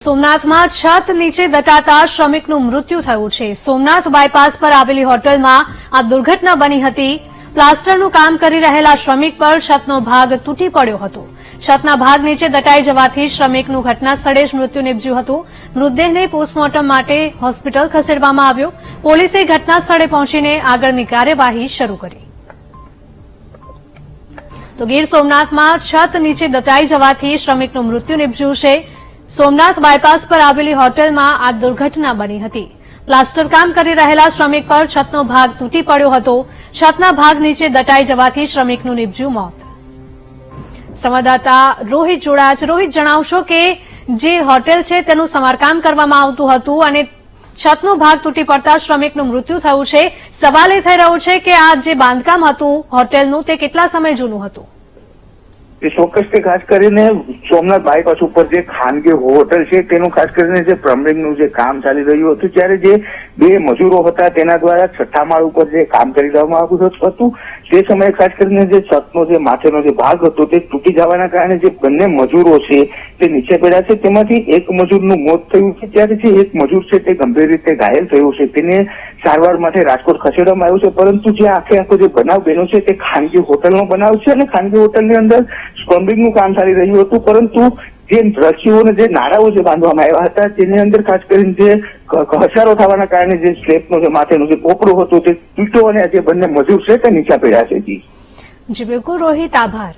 સોમનાથમાં છત નીચે દટાતા શ્રમિકનું મૃત્યુ થયું છે। સોમનાથ બાયપાસ પર આવેલી હોટલમાં આ દુર્ઘટના બની હતી। પ્લાસ્ટરનું કામ કરી રહેલા શ્રમિક પર છતનો ભાગ તૂટી પડ્યો હતો। છતના ભાગ નીચે દટાઈ જવાથી શ્રમિકનું ઘટના સ્થળે જ મૃત્યુ નિપજ્યું હતું। મૃતદેહને પોસ્ટમોર્ટમ માટે હોસ્પિટલ ખસેડવામાં આવ્યો। પોલીસે ઘટના સ્થળે પહોંચીને આગળની કાર્યવાહી શરૂ કરી। તો ગીર સોમનાથમાં છત નીચે દટાઈ જવાથી શ્રમિકનું મૃત્યુ નિપજ્યું છે। સોમનાથ બાયપાસ પર આવેલી હોટલમાં આ દુર્ઘટના બની હતી। પ્લાસ્ટર કામ કરી રહેલા શ્રમિક પર છતનો ભાગ તૂટી પડ્યો હતો। છતના ભાગ નીચે દટાઈ જવાથી શ્રમિકનું નિપજ્યું મોત। સંવાદદાતા રોહિત જોડાયા છે। રોહિત, જણાવશો કે જે હોટેલ છે તેનું સમારકામ કરવામાં આવતું હતું અને છતનો ભાગ તૂટી પડતા શ્રમિકનું મૃત્યુ થયું છે। સવાલ એ થઈ રહ્યો છે કે આ જે બાંધકામ હતું હોટેલનું તે કેટલા સમય જૂનું હતું? ચોક્કસ ખાસ કરીને સોમનાથ બાયપાસ ઉપર જે ખાનગી હોટલ છે તેનું ખાસ કરીને જે પ્લમ્બિંગનું જે કામ ચાલી રહ્યું હતું ત્યારે જે બે મજૂરો હતા તેના દ્વારા છઠ્ઠા માળ ઉપર જે કામ કરી દેવામાં આવ્યું હતું તે સમયે ખાસ કરીને જે છતનો જે માથેનો જે ભાગ હતો તે તૂટી જવાના કારણે જે બંને મજૂરો છે તે નીચે પડ્યા છે। તેમાંથી એક મજૂરનું મોત થયું છે ત્યારે જે એક મજૂર છે તે ગંભીર રીતે ઘાયલ થયું છે। તેને સારવાર માટે રાજકોટ ખસેડવામાં આવ્યું છે। પરંતુ જે આખો જે બનાવ બન્યો છે તે ખાનગી હોટલનો બનાવ છે અને ખાનગી હોટલની અંદર પ્લમ્બિંગનું કામ ચાલી રહ્યું હતું પરંતુ જે રસીઓને જે નાળાઓ જે બાંધવામાં આવ્યા હતા તેની અંદર ખાસ કરીને જે ઘસારો થવાના કારણે જે સ્લેબનો જે માથેનો જે પોપડો હતો તે તૂટ્યો અને જે બંને મજૂર છે તે નીચે પડ્યા છે। જી બિલકુલ રોહિત, આભાર।